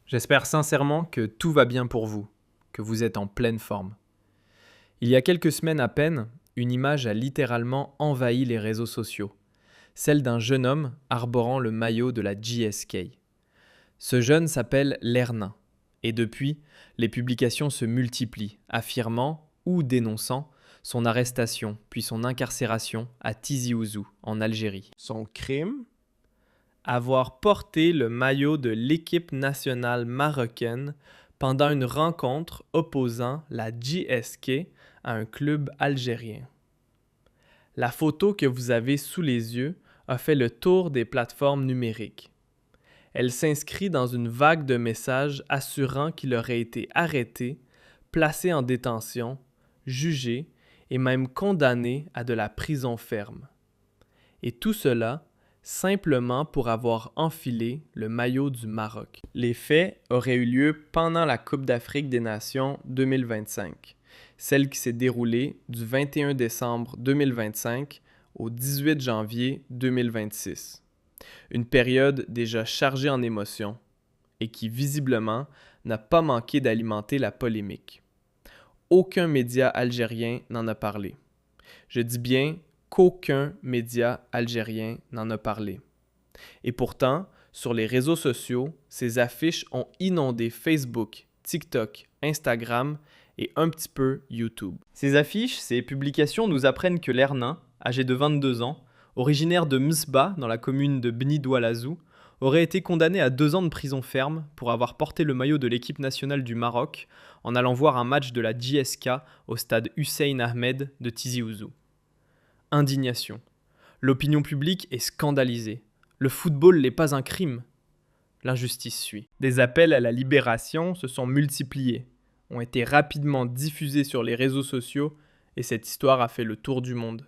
J'espère sincèrement que tout va bien pour vous, que vous êtes en pleine forme. Il y a quelques semaines à peine, une image a littéralement envahi les réseaux sociaux, celle d'un jeune homme arborant le maillot de la GSK. Ce jeune s'appelle Lernin, et depuis, les publications se multiplient, affirmant ou dénonçant son arrestation puis son incarcération à Tizi Ouzou, en Algérie. Son crime? Avoir porté le maillot de l'équipe nationale marocaine pendant une rencontre opposant la GSK à un club algérien. La photo que vous avez sous les yeux a fait le tour des plateformes numériques. Elle s'inscrit dans une vague de messages assurant qu'il aurait été arrêté, placé en détention, jugé et même condamné à de la prison ferme. Et tout cela simplement pour avoir enfilé le maillot du Maroc. Les faits auraient eu lieu pendant la Coupe d'Afrique des Nations 2025, celle qui s'est déroulée du 21 décembre 2025 au 18 janvier 2026. Une période déjà chargée en émotions et qui visiblement n'a pas manqué d'alimenter la polémique. Aucun média algérien n'en a parlé. Je dis bien qu'aucun média algérien n'en a parlé. Et pourtant, sur les réseaux sociaux, ces affiches ont inondé Facebook, TikTok, Instagram et un petit peu YouTube. Ces affiches, ces publications nous apprennent que Lernin, âgé de 22 ans, originaire de Msba dans la commune de Bni Doualazou, aurait été condamné à 2 ans de prison ferme pour avoir porté le maillot de l'équipe nationale du Maroc en allant voir un match de la GSK au stade Hussein Ahmed de Tizi Ouzou. Indignation. L'opinion publique est scandalisée. Le football n'est pas un crime. L'injustice suit. Des appels à la libération se sont multipliés, ont été rapidement diffusés sur les réseaux sociaux et cette histoire a fait le tour du monde.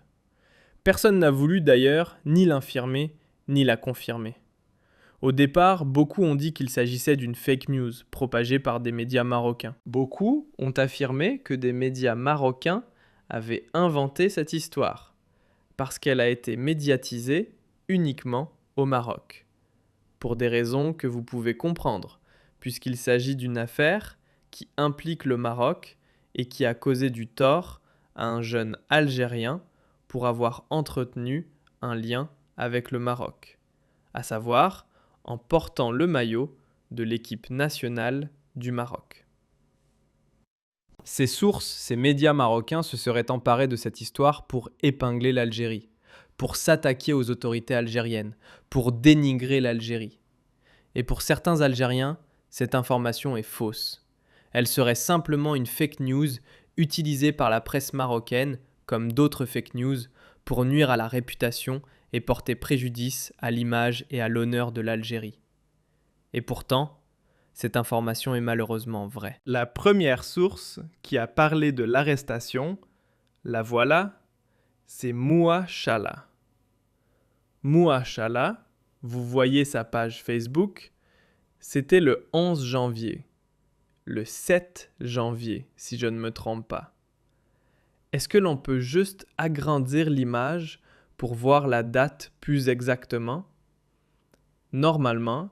Personne n'a voulu d'ailleurs ni l'infirmer ni la confirmer. Au départ, beaucoup ont dit qu'il s'agissait d'une fake news propagée par des médias marocains. Beaucoup ont affirmé que des médias marocains avaient inventé cette histoire parce qu'elle a été médiatisée uniquement au Maroc. Pour des raisons que vous pouvez comprendre, puisqu'il s'agit d'une affaire qui implique le Maroc et qui a causé du tort à un jeune Algérien pour avoir entretenu un lien avec le Maroc, à savoir en portant le maillot de l'équipe nationale du Maroc. Ces sources, ces médias marocains se seraient emparés de cette histoire pour épingler l'Algérie, pour s'attaquer aux autorités algériennes, pour dénigrer l'Algérie. Et pour certains Algériens, cette information est fausse. Elle serait simplement une fake news utilisée par la presse marocaine, comme d'autres fake news, pour nuire à la réputation et porter préjudice à l'image et à l'honneur de l'Algérie. Et pourtant, cette information est malheureusement vraie. La première source qui a parlé de l'arrestation, la voilà, c'est Mouachala. Mouachala, vous voyez sa page Facebook, c'était le 11 janvier. Le 7 janvier, si je ne me trompe pas. Est-ce que l'on peut juste agrandir l'image pour voir la date plus exactement? Normalement,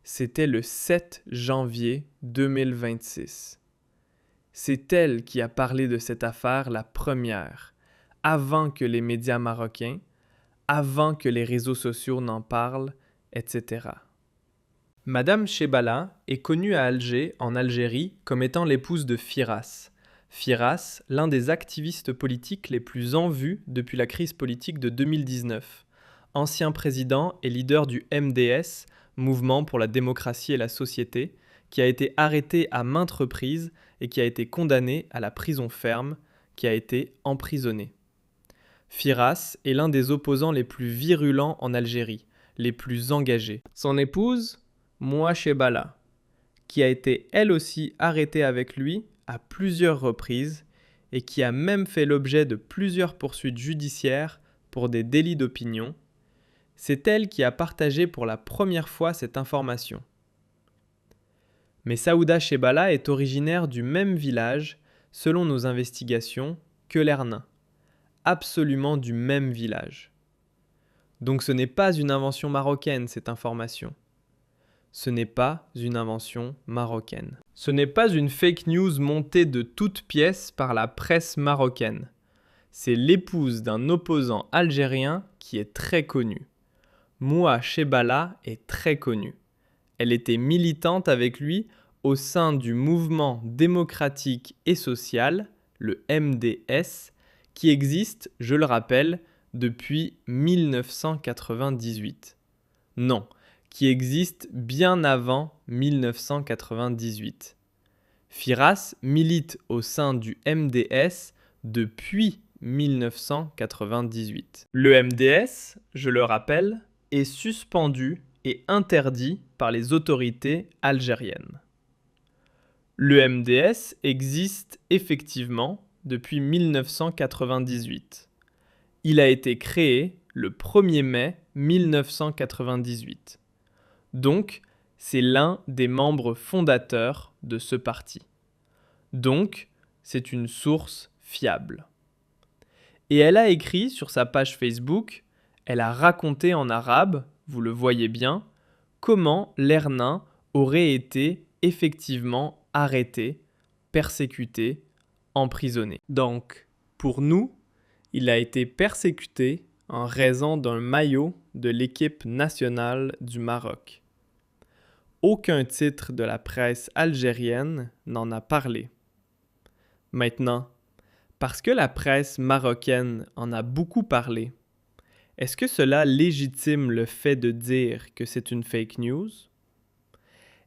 c'était le 7 janvier 2026. C'est elle qui a parlé de cette affaire la première, avant que les médias marocains, avant que les réseaux sociaux n'en parlent, etc. Madame Chebala est connue à Alger, en Algérie, comme étant l'épouse de Firas. Firas, l'un des activistes politiques les plus en vue depuis la crise politique de 2019. Ancien président et leader du MDS, Mouvement pour la démocratie et la société, qui a été arrêté à maintes reprises et qui a été condamné à la prison ferme, qui a été emprisonné. Firas est l'un des opposants les plus virulents en Algérie, les plus engagés. Son épouse, Mouachebala, qui a été elle aussi arrêtée avec lui à plusieurs reprises et qui a même fait l'objet de plusieurs poursuites judiciaires pour des délits d'opinion, c'est elle qui a partagé pour la première fois cette information. Mais Saouda Chebala est originaire du même village, selon nos investigations, que Lernin. Absolument du même village. Donc ce n'est pas une invention marocaine, cette information. ce n'est pas une invention marocaine. Ce n'est pas une fake news montée de toutes pièces par la presse marocaine. C'est l'épouse d'un opposant algérien qui est très connu. Moua Chebala est très connue. Elle était militante avec lui au sein du mouvement démocratique et social, le MDS, qui existe, je le rappelle, depuis 1998. Non, qui existe bien avant 1998. Firas milite au sein du MDS depuis 1998. Le MDS, je le rappelle, est suspendu et interdit par les autorités algériennes. Le MDS existe effectivement depuis 1998. Il a été créé le 1er mai 1998. Donc, c'est l'un des membres fondateurs de ce parti. Donc, c'est une source fiable. Et elle a écrit sur sa page Facebook, elle a raconté en arabe, vous le voyez bien, comment Lernin aurait été effectivement arrêté, persécuté, emprisonné. Donc, pour nous, il a été persécuté en raison d'un maillot de l'équipe nationale du Maroc. Aucun titre de la presse algérienne n'en a parlé. Maintenant, parce que la presse marocaine en a beaucoup parlé, est-ce que cela légitime le fait de dire que c'est une fake news?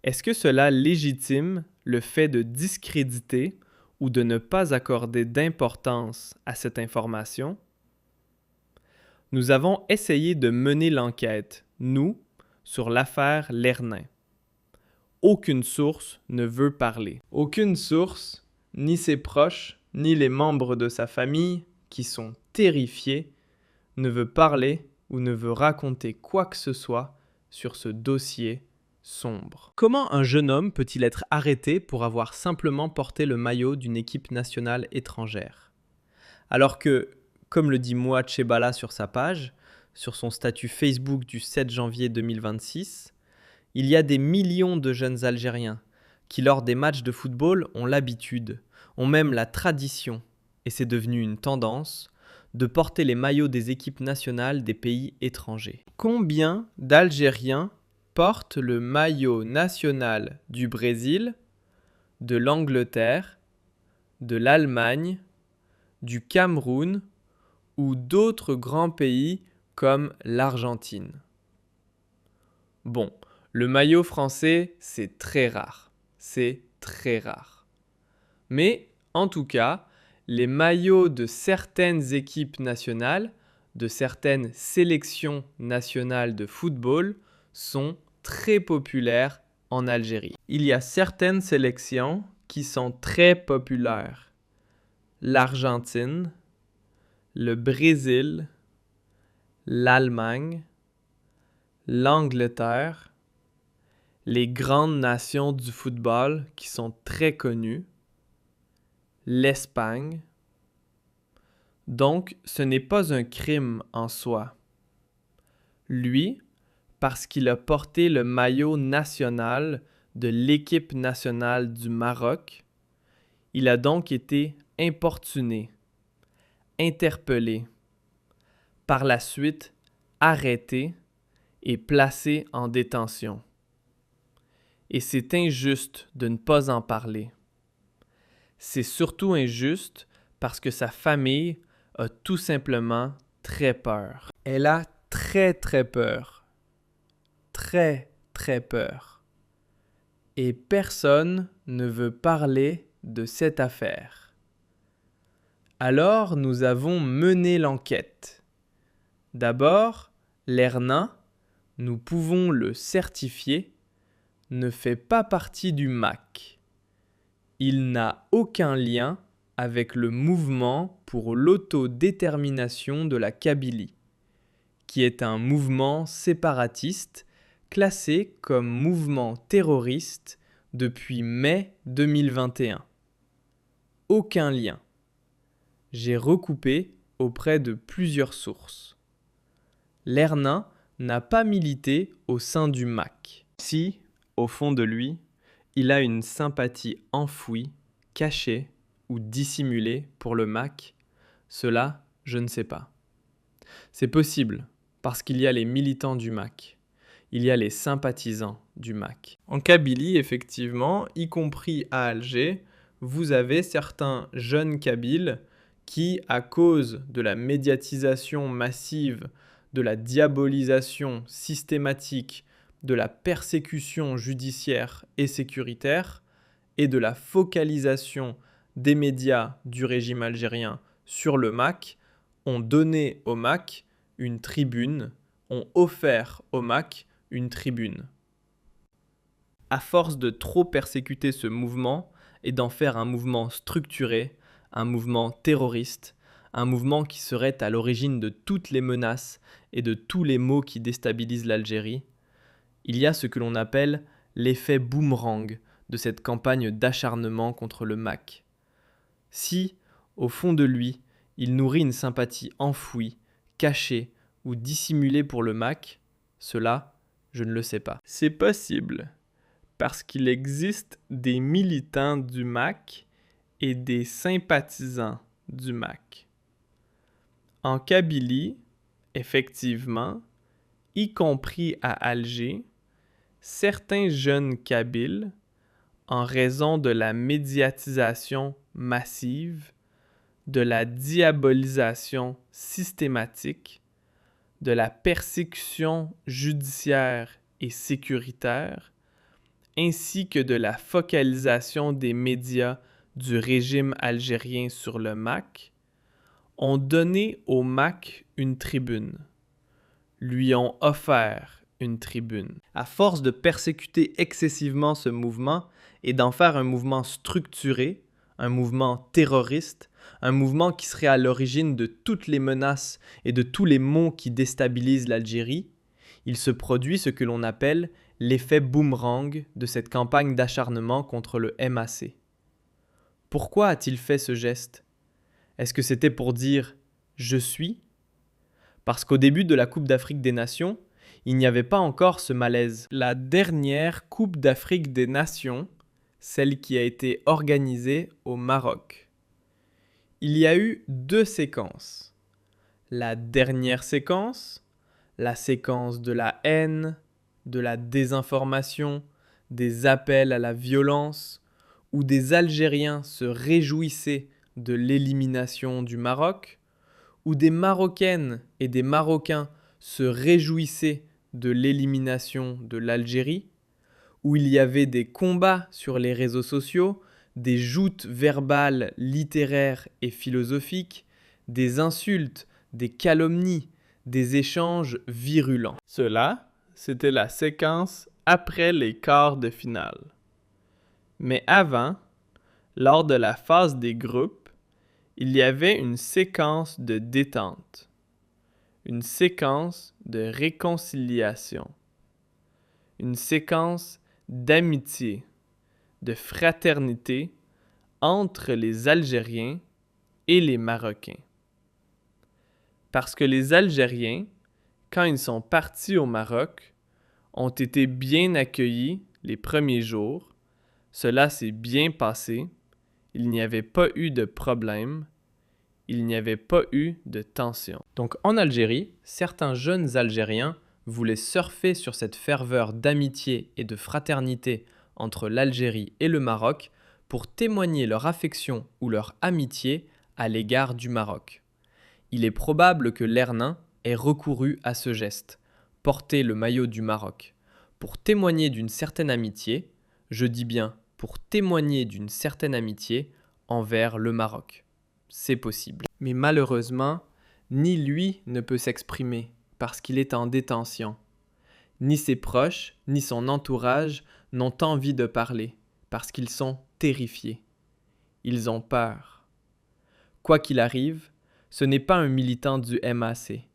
Est-ce que cela légitime le fait de discréditer ou de ne pas accorder d'importance à cette information? Nous avons essayé de mener l'enquête, nous, sur l'affaire Lernin. Aucune source ne veut parler. Aucune source, ni ses proches, ni les membres de sa famille, qui sont terrifiés, ne veut parler ou ne veut raconter quoi que ce soit sur ce dossier sombre. Comment un jeune homme peut-il être arrêté pour avoir simplement porté le maillot d'une équipe nationale étrangère? Alors que, comme le dit Moua Chebala sur sa page, sur son statut Facebook du 7 janvier 2026, il y a des millions de jeunes Algériens qui, lors des matchs de football, ont l'habitude, ont même la tradition, et c'est devenu une tendance, de porter les maillots des équipes nationales des pays étrangers. Combien d'Algériens portent le maillot national du Brésil, de l'Angleterre, de l'Allemagne, du Cameroun ou d'autres grands pays comme l'Argentine? Bon, le maillot français, c'est très rare. C'est très rare. Mais, en tout cas, les maillots de certaines équipes nationales, de certaines sélections nationales de football, sont très populaires en Algérie. Il y a certaines sélections qui sont très populaires. L'Argentine, le Brésil, l'Allemagne, l'Angleterre, les grandes nations du football qui sont très connues, l'Espagne. Donc, ce n'est pas un crime en soi. Lui, parce qu'il a porté le maillot national de l'équipe nationale du Maroc, il a donc été importuné, interpellé, par la suite arrêté et placé en détention. Et c'est injuste de ne pas en parler. C'est surtout injuste parce que sa famille a tout simplement très peur. Elle a très peur. Très peur. Et personne ne veut parler de cette affaire. Alors nous avons mené l'enquête. D'abord, Lernin, nous pouvons le certifier, ne fait pas partie du MAC. Il n'a aucun lien avec le mouvement pour l'autodétermination de la Kabylie, qui est un mouvement séparatiste classé comme mouvement terroriste depuis mai 2021. Aucun lien. J'ai recoupé auprès de plusieurs sources. Lernin n'a pas milité au sein du MAC. Si, au fond de lui, il a une sympathie enfouie, cachée ou dissimulée pour le MAC, cela, je ne sais pas. C'est possible, parce qu'il y a les militants du MAC. Il y a les sympathisants du MAC. En Kabylie, effectivement, y compris à Alger, vous avez certains jeunes Kabyles qui, à cause de la médiatisation massive, de la diabolisation systématique, de la persécution judiciaire et sécuritaire, et de la focalisation des médias du régime algérien sur le MAC, ont donné au MAC une tribune, ont offert au MAC une tribune. À force de trop persécuter ce mouvement et d'en faire un mouvement structuré, un mouvement terroriste, un mouvement qui serait à l'origine de toutes les menaces et de tous les maux qui déstabilisent l'Algérie, il y a ce que l'on appelle l'effet boomerang de cette campagne d'acharnement contre le MAC. Si, au fond de lui, il nourrit une sympathie enfouie, cachée ou dissimulée pour le MAC, cela, je ne le sais pas. C'est possible, parce qu'il existe des militants du MAC et des sympathisants du MAC. En Kabylie, effectivement, y compris à Alger, certains jeunes Kabyles, en raison de la médiatisation massive, de la diabolisation systématique, de la persécution judiciaire et sécuritaire, ainsi que de la focalisation des médias du régime algérien sur le MAC, ont donné au MAC une tribune, lui ont offert une tribune. À force de persécuter excessivement ce mouvement et d'en faire un mouvement structuré, un mouvement terroriste, un mouvement qui serait à l'origine de toutes les menaces et de tous les maux qui déstabilisent l'Algérie, il se produit ce que l'on appelle l'effet boomerang de cette campagne d'acharnement contre le MAC. Pourquoi a-t-il fait ce geste ? Est-ce que c'était pour dire « je suis » ? Parce qu'au début de la Coupe d'Afrique des Nations, il n'y avait pas encore ce malaise. La dernière Coupe d'Afrique des Nations, celle qui a été organisée au Maroc. Il y a eu 2 séquences. La dernière séquence, la séquence de la haine, de la désinformation, des appels à la violence, où des Algériens se réjouissaient de l'élimination du Maroc, où des Marocaines et des Marocains se réjouissaient de l'élimination de l'Algérie, où il y avait des combats sur les réseaux sociaux, des joutes verbales, littéraires et philosophiques, des insultes, des calomnies, des échanges virulents. Cela, c'était la séquence après les quarts de finale. Mais avant, lors de la phase des groupes, il y avait une séquence de détente, une séquence de réconciliation, une séquence d'amitié, de fraternité entre les Algériens et les Marocains. Parce que les Algériens, quand ils sont partis au Maroc, ont été bien accueillis les premiers jours, cela s'est bien passé, il n'y avait pas eu de problème, il n'y avait pas eu de tension. Donc en Algérie, certains jeunes Algériens voulaient surfer sur cette ferveur d'amitié et de fraternité entre l'Algérie et le Maroc pour témoigner leur affection ou leur amitié à l'égard du Maroc. Il est probable que Lernin ait recouru à ce geste, porter le maillot du Maroc, pour témoigner d'une certaine amitié, je dis bien pour témoigner d'une certaine amitié envers le Maroc. C'est possible. Mais malheureusement, ni lui ne peut s'exprimer parce qu'il est en détention. Ni ses proches, ni son entourage n'ont envie de parler parce qu'ils sont terrifiés. Ils ont peur. Quoi qu'il arrive, ce n'est pas un militant du MAC.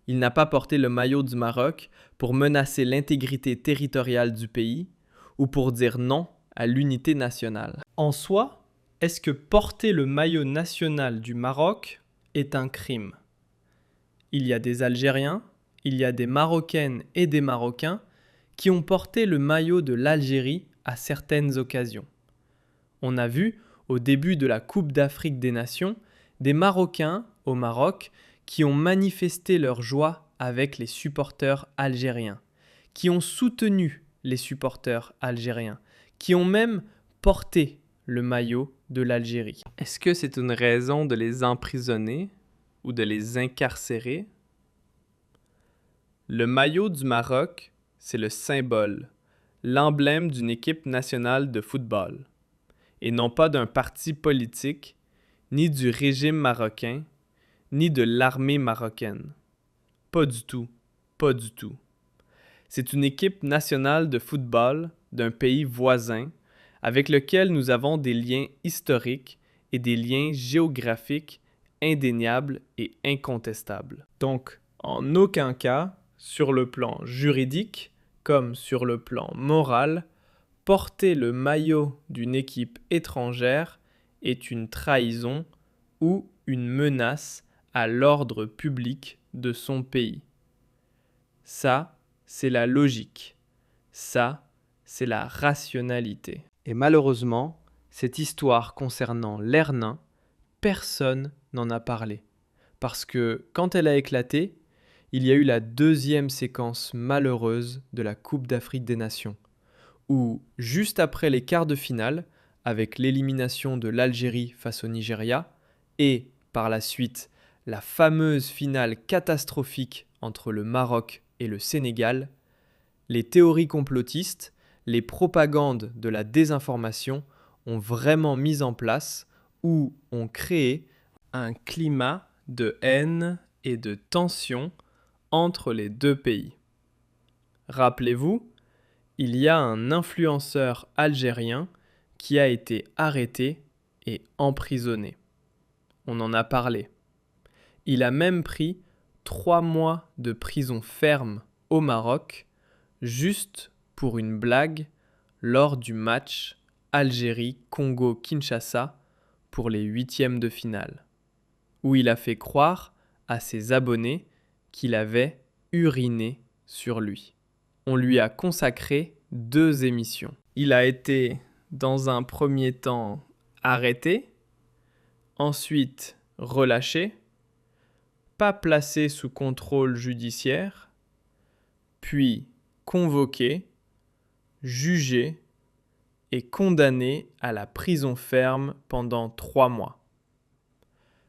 Il n'a pas porté le maillot du Maroc pour menacer l'intégrité territoriale du pays ou pour dire non à l'unité nationale. En soi, est-ce que porter le maillot national du Maroc est un crime ? Il y a des Algériens, il y a des Marocaines et des Marocains qui ont porté le maillot de l'Algérie à certaines occasions. On a vu, au début de la Coupe d'Afrique des Nations, des Marocains au Maroc qui ont manifesté leur joie avec les supporters algériens, qui ont soutenu les supporters algériens, qui ont même porté le maillot de l'Algérie. Est-ce que c'est une raison de les emprisonner ou de les incarcérer? Le maillot du Maroc, c'est le symbole, l'emblème d'une équipe nationale de football, et non pas d'un parti politique, ni du régime marocain, ni de l'armée marocaine. Pas du tout, pas du tout. C'est une équipe nationale de football d'un pays voisin avec lequel nous avons des liens historiques et des liens géographiques indéniables et incontestables. Donc, en aucun cas, sur le plan juridique comme sur le plan moral, porter le maillot d'une équipe étrangère est une trahison ou une menace à l'ordre public de son pays. Ça, c'est la logique. Ça, c'est la rationalité. Et malheureusement, cette histoire concernant l'Hernin, personne n'en a parlé. Parce que quand elle a éclaté, il y a eu la deuxième séquence malheureuse de la Coupe d'Afrique des Nations, où, juste après les quarts de finale, avec l'élimination de l'Algérie face au Nigeria, et, par la suite, la fameuse finale catastrophique entre le Maroc et le Sénégal, les théories complotistes, les propagandes de la désinformation ont vraiment mis en place ou ont créé un climat de haine et de tension entre les deux pays. Rappelez-vous, il y a un influenceur algérien qui a été arrêté et emprisonné. On en a parlé. Il a même pris 3 mois de prison ferme au Maroc, juste pour une blague lors du match Algérie-Congo-Kinshasa pour les 8e de finale, où il a fait croire à ses abonnés qu'il avait uriné sur lui. On lui a consacré 2 émissions. Il a été, dans un premier temps, arrêté, ensuite relâché, pas placé sous contrôle judiciaire, puis convoqué, jugé et condamné à la prison ferme pendant 3 mois.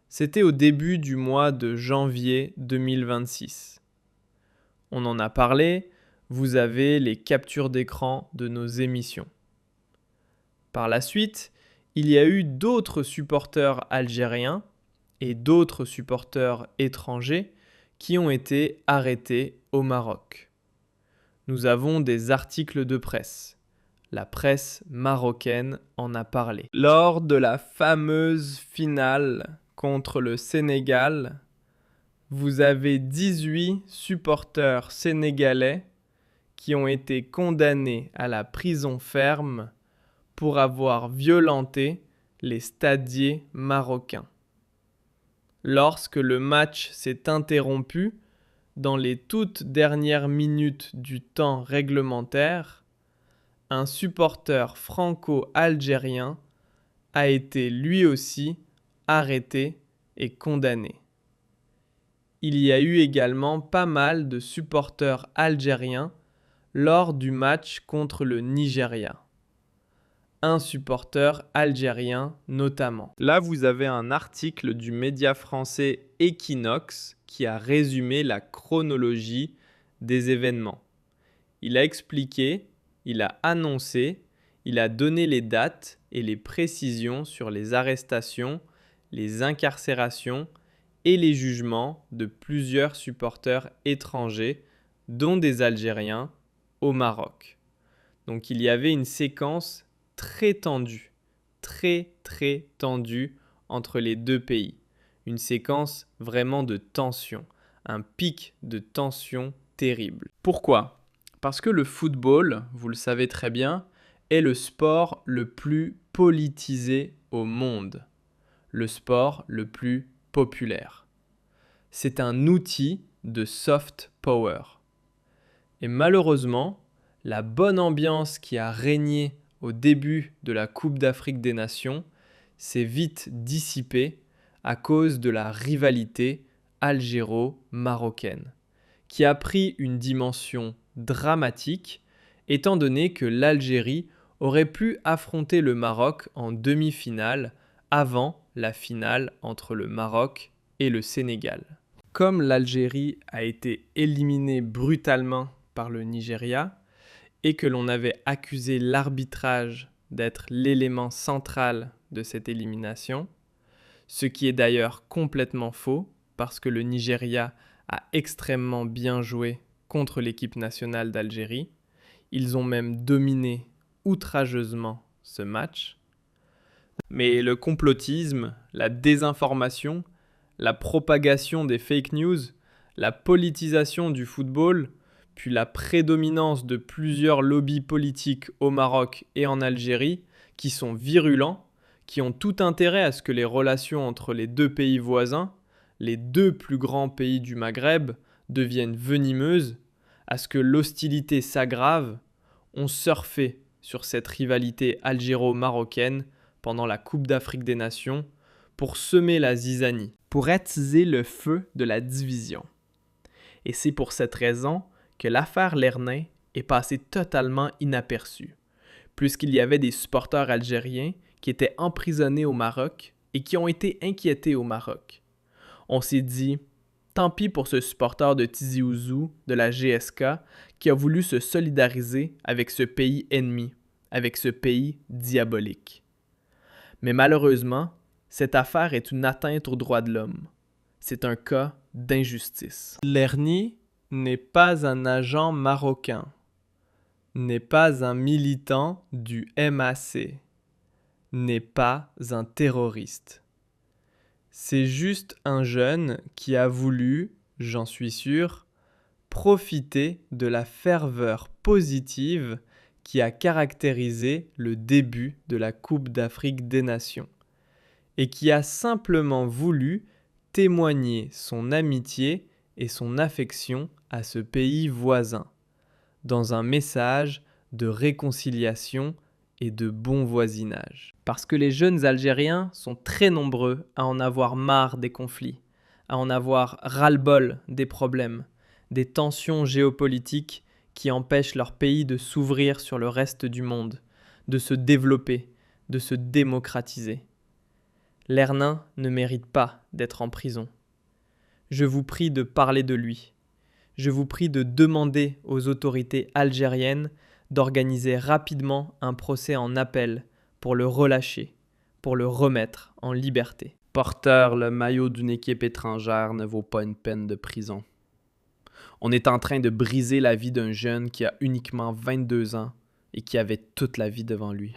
C'était au début du mois de janvier 2026. On en a parlé, vous avez les captures d'écran de nos émissions. Par la suite, il y a eu d'autres supporters algériens et d'autres supporters étrangers qui ont été arrêtés au Maroc. Nous avons des articles de presse. La presse marocaine en a parlé. Lors de la fameuse finale contre le Sénégal, vous avez 18 supporters sénégalais qui ont été condamnés à la prison ferme pour avoir violenté les stadiers marocains. Lorsque le match s'est interrompu, dans les toutes dernières minutes du temps réglementaire, un supporter franco-algérien a été lui aussi arrêté et condamné. Il y a eu également pas mal de supporters algériens lors du match contre le Nigeria. Un supporter algérien notamment. Là, vous avez un article du média français Equinox qui a résumé la chronologie des événements. Il a expliqué, il a annoncé, il a donné les dates et les précisions sur les arrestations, les incarcérations et les jugements de plusieurs supporters étrangers, dont des Algériens, au Maroc. Donc il y avait une séquence très tendue entre les deux pays. Une séquence vraiment de tension, un pic de tension terrible. Pourquoi ? Parce que le football, vous le savez très bien, est le sport le plus politisé au monde, le sport le plus populaire. C'est un outil de soft power. Et malheureusement, La bonne ambiance qui a régné au début de la Coupe d'Afrique des Nations s'est vite dissipée à cause de la rivalité algéro-marocaine, qui a pris une dimension dramatique étant donné que l'Algérie aurait pu affronter le Maroc en demi-finale avant la finale entre le Maroc et le Sénégal. Comme l'Algérie a été éliminée brutalement par le Nigeria et que l'on avait accusé l'arbitrage d'être l'élément central de cette élimination, ce qui est d'ailleurs complètement faux parce que le Nigeria a extrêmement bien joué contre l'équipe nationale d'Algérie. Ils ont même dominé outrageusement ce match. Mais le complotisme, la désinformation, la propagation des fake news, la politisation du football, puis la prédominance de plusieurs lobbies politiques au Maroc et en Algérie qui sont virulents, qui ont tout intérêt à ce que les relations entre les deux pays voisins, les deux plus grands pays du Maghreb, deviennent venimeuses, à ce que l'hostilité s'aggrave, ont surfé sur cette rivalité algéro-marocaine pendant la Coupe d'Afrique des Nations pour semer la zizanie, pour attiser le feu de la division. Et c'est pour cette raison que l'affaire Lernin est passée totalement inaperçue, puisqu'il y avait des supporters algériens qui étaient emprisonnés au Maroc et qui ont été inquiétés au Maroc. On s'est dit, tant pis pour ce supporter de Tizi Ouzou, de la GSK, qui a voulu se solidariser avec ce pays ennemi, avec ce pays diabolique. Mais malheureusement, cette affaire est une atteinte aux droits de l'homme. C'est un cas d'injustice. Lerni n'est pas un agent marocain, n'est pas un militant du MAC, n'est pas un terroriste. C'est juste un jeune qui a voulu, j'en suis sûr, profiter de la ferveur positive qui a caractérisé le début de la Coupe d'Afrique des Nations et qui a simplement voulu témoigner son amitié et son affection à ce pays voisin, dans un message de réconciliation et de bon voisinage. Parce que les jeunes Algériens sont très nombreux à en avoir marre des conflits, à en avoir ras-le-bol des problèmes, des tensions géopolitiques qui empêchent leur pays de s'ouvrir sur le reste du monde, de se développer, de se démocratiser. Lernin ne mérite pas d'être en prison. Je vous prie de parler de lui. Je vous prie de demander aux autorités algériennes d'organiser rapidement un procès en appel pour le relâcher, pour le remettre en liberté. Porteur, le maillot d'une équipe étrangère ne vaut pas une peine de prison. On est en train de briser la vie d'un jeune qui a uniquement 22 ans et qui avait toute la vie devant lui.